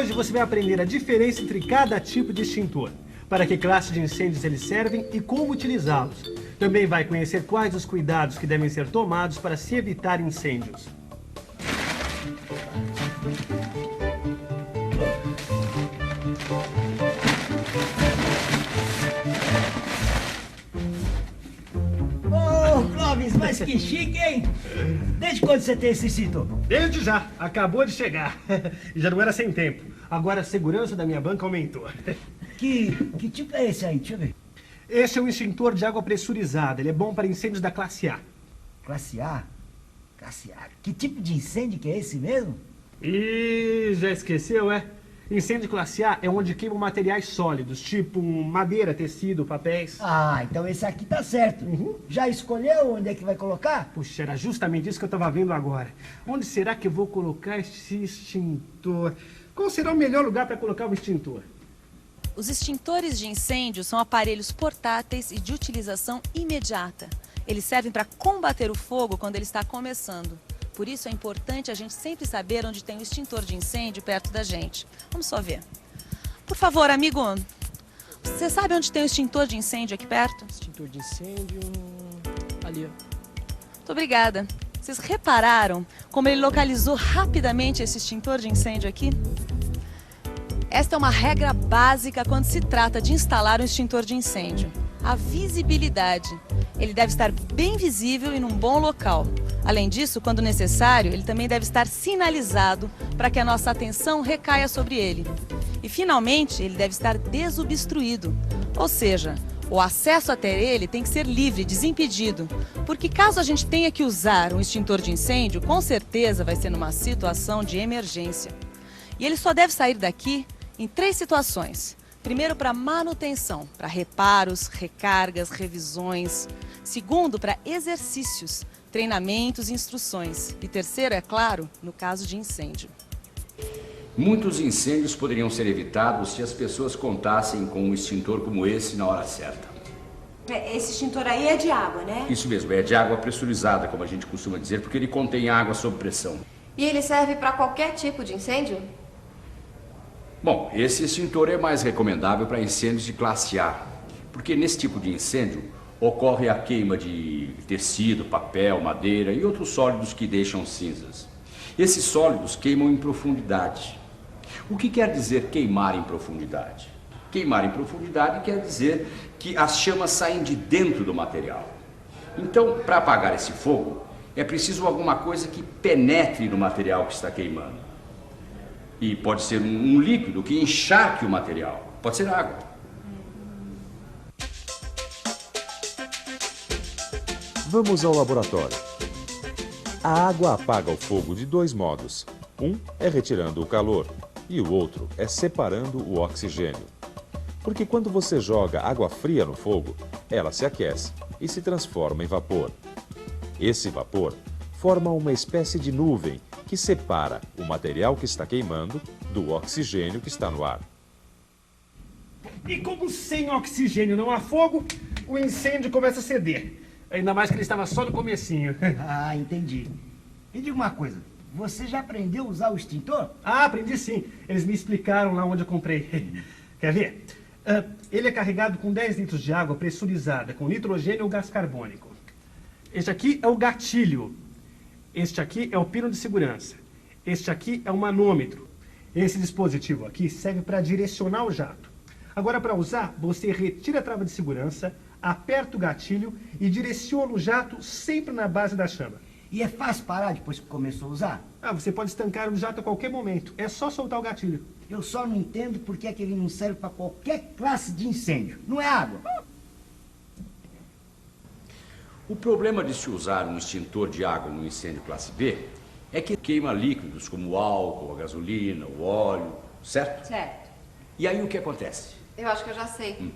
Hoje você vai aprender a diferença entre cada tipo de extintor, para que classe de incêndios eles servem e como utilizá-los. Também vai conhecer quais os cuidados que devem ser tomados para se evitar incêndios. Clóvis, mas que chique, hein? Desde quando você tem esse extintor? Desde já, acabou de chegar. E já não era sem tempo. Agora a segurança da minha banca aumentou. Que tipo é esse aí? Deixa eu ver. Esse é um extintor de água pressurizada. Ele é bom para incêndios da classe A. Classe A? Classe A. Que tipo de incêndio que é esse mesmo? Ih, já esqueceu, é? Incêndio classe A é onde queimam materiais sólidos, tipo madeira, tecido, papéis. Ah, então esse aqui tá certo. Já escolheu onde é que vai colocar? Puxa, era justamente isso que eu estava vendo agora. Onde será que eu vou colocar esse extintor? Qual será o melhor lugar para colocar o extintor? Os extintores de incêndio são aparelhos portáteis e de utilização imediata. Eles servem para combater o fogo quando ele está começando. Por isso é importante a gente sempre saber onde tem um extintor de incêndio perto da gente. Vamos só ver. Por favor, amigo, você sabe onde tem um extintor de incêndio aqui perto? Extintor de incêndio... ali, ó. Muito obrigada. Vocês repararam como ele localizou rapidamente esse extintor de incêndio aqui? Esta é uma regra básica quando se trata de instalar um extintor de incêndio. A visibilidade. Ele deve estar bem visível e num bom local. Além disso, quando necessário, ele também deve estar sinalizado para que a nossa atenção recaia sobre ele. E, finalmente, ele deve estar desobstruído. Ou seja, o acesso até ele tem que ser livre, desimpedido. Porque caso a gente tenha que usar um extintor de incêndio, com certeza vai ser numa situação de emergência. E ele só deve sair daqui em 3 situações. Primeiro, para manutenção, para reparos, recargas, revisões. Segundo, para exercícios, treinamentos e instruções. E terceiro, é claro, no caso de incêndio. Muitos incêndios poderiam ser evitados se as pessoas contassem com um extintor como esse na hora certa. Esse extintor aí é de água, né? Isso mesmo, é de água pressurizada, como a gente costuma dizer, porque ele contém água sob pressão. E ele serve para qualquer tipo de incêndio? Bom, esse extintor é mais recomendável para incêndios de classe A, porque nesse tipo de incêndio ocorre a queima de tecido, papel, madeira e outros sólidos que deixam cinzas. Esses sólidos queimam em profundidade. O que quer dizer queimar em profundidade? Queimar em profundidade quer dizer que as chamas saem de dentro do material. Então, para apagar esse fogo, é preciso alguma coisa que penetre no material que está queimando. E pode ser um líquido que encharque o material. Pode ser água. Vamos ao laboratório. A água apaga o fogo de 2 modos. Um é retirando o calor e o outro é separando o oxigênio. Porque quando você joga água fria no fogo, ela se aquece e se transforma em vapor. Esse vapor forma uma espécie de nuvem que separa o material que está queimando do oxigênio que está no ar. E como sem oxigênio não há fogo, o incêndio começa a ceder. Ainda mais que ele estava só no comecinho. Ah, entendi. Me diga uma coisa, você já aprendeu a usar o extintor? Ah, aprendi sim. Eles me explicaram lá onde eu comprei. Quer ver? Ele é carregado com 10 litros de água pressurizada, com nitrogênio ou gás carbônico. Este aqui é o gatilho. Este aqui é o pino de segurança. Este aqui é o manômetro. Esse dispositivo aqui serve para direcionar o jato. Agora, para usar, você retira a trava de segurança, aperta o gatilho e direciona o jato sempre na base da chama. E é fácil parar depois que começou a usar? Ah, você pode estancar o jato a qualquer momento. É só soltar o gatilho. Eu só não entendo por que é que ele não serve para qualquer classe de incêndio. Não é água. O problema de se usar um extintor de água no incêndio classe B é que queima líquidos como o álcool, a gasolina, o óleo, certo? Certo. E aí o que acontece? Eu acho que eu já sei.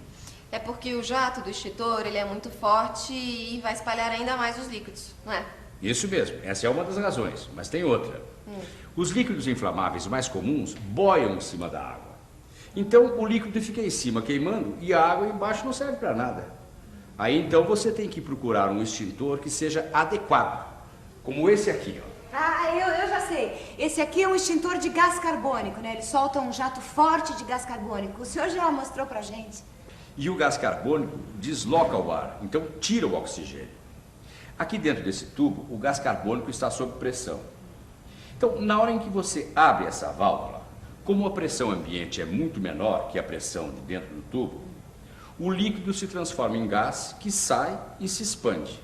É porque o jato do extintor, ele é muito forte e vai espalhar ainda mais os líquidos, não é? Isso mesmo, essa é uma das razões, mas tem outra. Os líquidos inflamáveis mais comuns boiam em cima da água. Então o líquido fica em cima queimando e a água embaixo não serve para nada. Aí então você tem que procurar um extintor que seja adequado, como esse aqui, ó. Ah, eu já sei. esse aqui é um extintor de gás carbônico, né? Ele solta um jato forte de gás carbônico. O senhor já mostrou pra gente. E o gás carbônico desloca o ar, então tira o oxigênio. Aqui dentro desse tubo, o gás carbônico está sob pressão. Então, na hora em que você abre essa válvula, como a pressão ambiente é muito menor que a pressão de dentro do tubo, o líquido se transforma em gás que sai e se expande.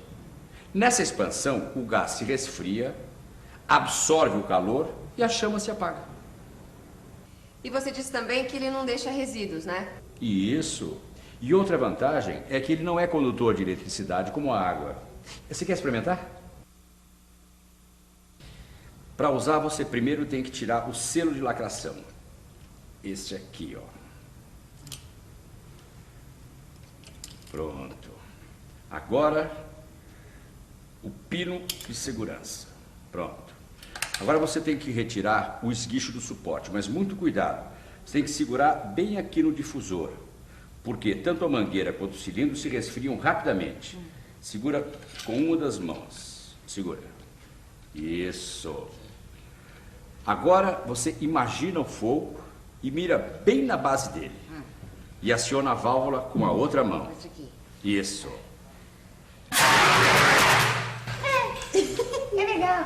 Nessa expansão, o gás se resfria, absorve o calor e a chama se apaga. E você disse também que ele não deixa resíduos, né? Isso. E outra vantagem é que ele não é condutor de eletricidade como a água. Você quer experimentar? Para usar, você primeiro tem que tirar o selo de lacração. Este aqui, ó. Pronto. Agora, o pino de segurança. Pronto. Agora você tem que retirar o esguicho do suporte, mas muito cuidado. Você tem que segurar bem aqui no difusor, porque tanto a mangueira quanto o cilindro se resfriam rapidamente. Segura com uma das mãos. Segura. Isso. Agora você imagina o fogo e mira bem na base dele. E aciona a válvula com a outra mão. Isso. É legal.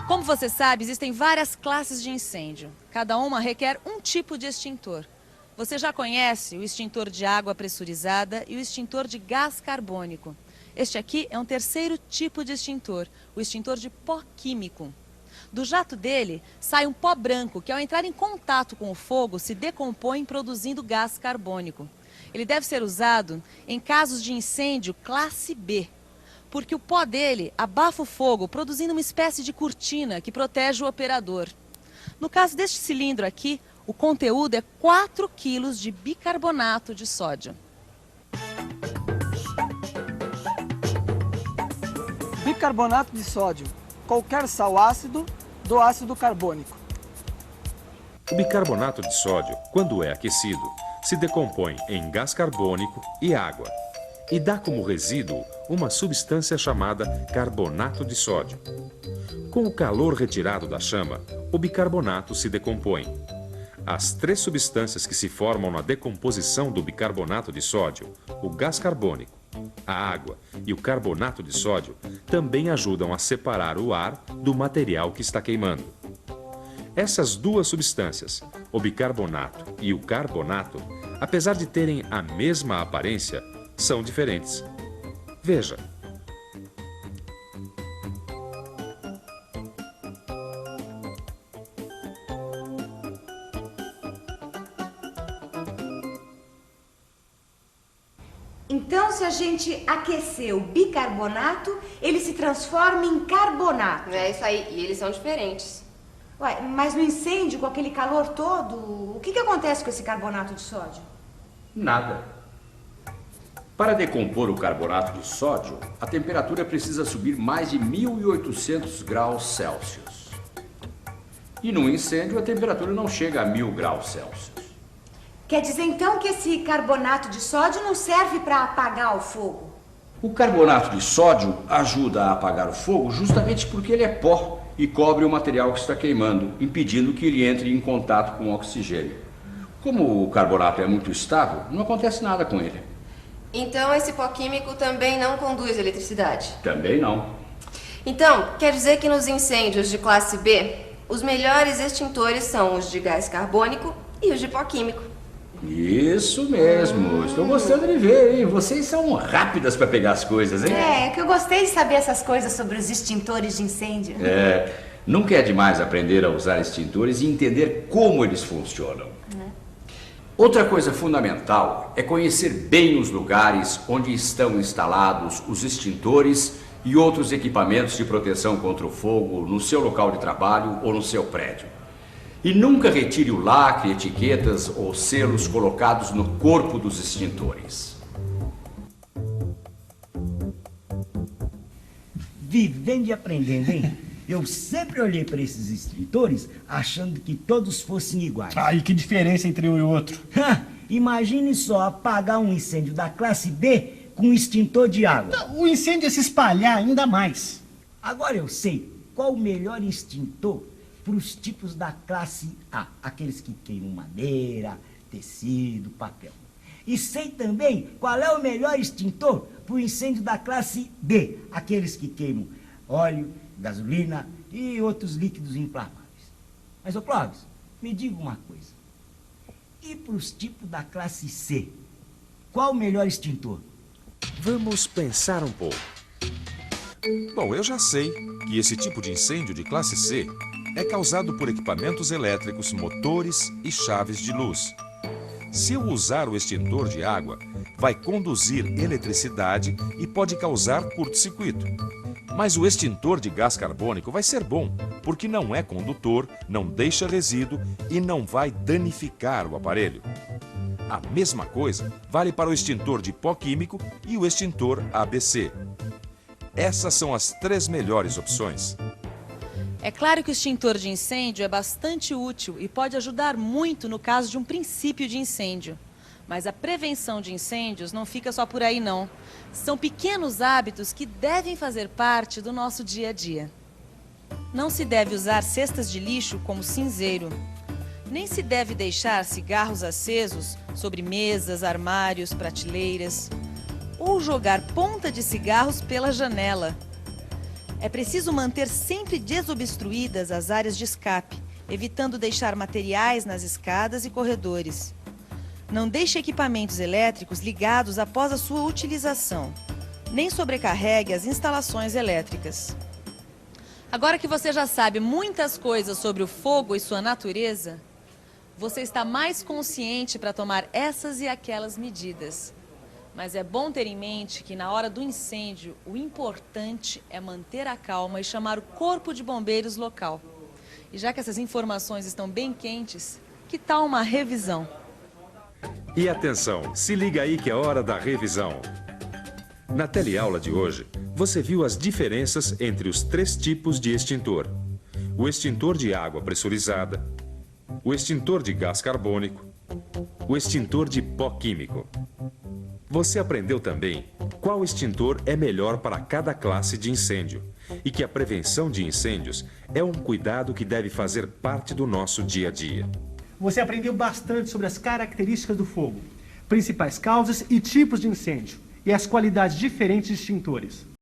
Como você sabe, existem várias classes de incêndio. Cada uma requer um tipo de extintor. Você já conhece o extintor de água pressurizada e o extintor de gás carbônico. Este aqui é um terceiro tipo de extintor, o extintor de pó químico. Do jato dele sai um pó branco que, ao entrar em contato com o fogo, se decompõe produzindo gás carbônico. Ele deve ser usado em casos de incêndio classe B, porque o pó dele abafa o fogo, produzindo uma espécie de cortina que protege o operador. No caso deste cilindro aqui, o conteúdo é 4 quilos de bicarbonato de sódio. Bicarbonato de sódio. Qualquer sal ácido do ácido carbônico. O bicarbonato de sódio, quando é aquecido, se decompõe em gás carbônico e água e dá como resíduo uma substância chamada carbonato de sódio. Com o calor retirado da chama, o bicarbonato se decompõe. As 3 substâncias que se formam na decomposição do bicarbonato de sódio, o gás carbônico, a água e o carbonato de sódio, também ajudam a separar o ar do material que está queimando. Essas 2 substâncias, o bicarbonato e o carbonato, apesar de terem a mesma aparência, são diferentes. Veja. Então, se a gente aquecer o bicarbonato, ele se transforma em carbonato. É isso aí, e eles são diferentes. Ué, mas no incêndio, com aquele calor todo, o que acontece com esse carbonato de sódio? Nada. Para decompor o carbonato de sódio, a temperatura precisa subir mais de 1.800 graus Celsius. E no incêndio, a temperatura não chega a 1.000 graus Celsius. Quer dizer, então, que esse carbonato de sódio não serve para apagar o fogo? O carbonato de sódio ajuda a apagar o fogo justamente porque ele é pó e cobre o material que está queimando, impedindo que ele entre em contato com o oxigênio. Como o carbonato é muito estável, não acontece nada com ele. Então esse pó químico também não conduz eletricidade? Também não. Então, quer dizer que nos incêndios de classe B, os melhores extintores são os de gás carbônico e os de pó químico. Isso mesmo, estou gostando de ver, hein? Vocês são rápidas para pegar as coisas, hein? É que eu gostei de saber essas coisas sobre os extintores de incêndio. Nunca é demais aprender a usar extintores e entender como eles funcionam. Outra coisa fundamental é conhecer bem os lugares onde estão instalados os extintores e outros equipamentos de proteção contra o fogo no seu local de trabalho ou no seu prédio. E nunca retire o lacre, etiquetas ou selos colocados no corpo dos extintores. Vivendo e aprendendo, hein? Eu sempre olhei para esses extintores achando que todos fossem iguais. Ah, e que diferença entre um e outro? Imagine só apagar um incêndio da classe B com um extintor de água. O incêndio ia se espalhar ainda mais. Agora eu sei qual o melhor extintor para os tipos da classe A, aqueles que queimam madeira, tecido, papel. E sei também qual é o melhor extintor para o incêndio da classe B, aqueles que queimam óleo, gasolina e outros líquidos inflamáveis. Mas, ô Clóvis, me diga uma coisa. E para os tipos da classe C, qual o melhor extintor? Vamos pensar um pouco. Bom, eu já sei que esse tipo de incêndio de classe C é causado por equipamentos elétricos, motores e chaves de luz. Se eu usar o extintor de água, vai conduzir eletricidade e pode causar curto-circuito. Mas o extintor de gás carbônico vai ser bom, porque não é condutor, não deixa resíduo e não vai danificar o aparelho. A mesma coisa vale para o extintor de pó químico e o extintor ABC. Essas são as 3 melhores opções. É claro que o extintor de incêndio é bastante útil e pode ajudar muito no caso de um princípio de incêndio. Mas a prevenção de incêndios não fica só por aí, não. São pequenos hábitos que devem fazer parte do nosso dia a dia. Não se deve usar cestas de lixo como cinzeiro. Nem se deve deixar cigarros acesos sobre mesas, armários, prateleiras. Ou jogar ponta de cigarros pela janela. É preciso manter sempre desobstruídas as áreas de escape, evitando deixar materiais nas escadas e corredores. Não deixe equipamentos elétricos ligados após a sua utilização. Nem sobrecarregue as instalações elétricas. Agora que você já sabe muitas coisas sobre o fogo e sua natureza, você está mais consciente para tomar essas e aquelas medidas. Mas é bom ter em mente que na hora do incêndio, o importante é manter a calma e chamar o corpo de bombeiros local. E já que essas informações estão bem quentes, que tal uma revisão? E atenção, se liga aí que é hora da revisão. Na teleaula de hoje, você viu as diferenças entre os 3 tipos de extintor. O extintor de água pressurizada, o extintor de gás carbônico, o extintor de pó químico. Você aprendeu também qual extintor é melhor para cada classe de incêndio e que a prevenção de incêndios é um cuidado que deve fazer parte do nosso dia a dia. Você aprendeu bastante sobre as características do fogo, principais causas e tipos de incêndio e as qualidades diferentes de extintores.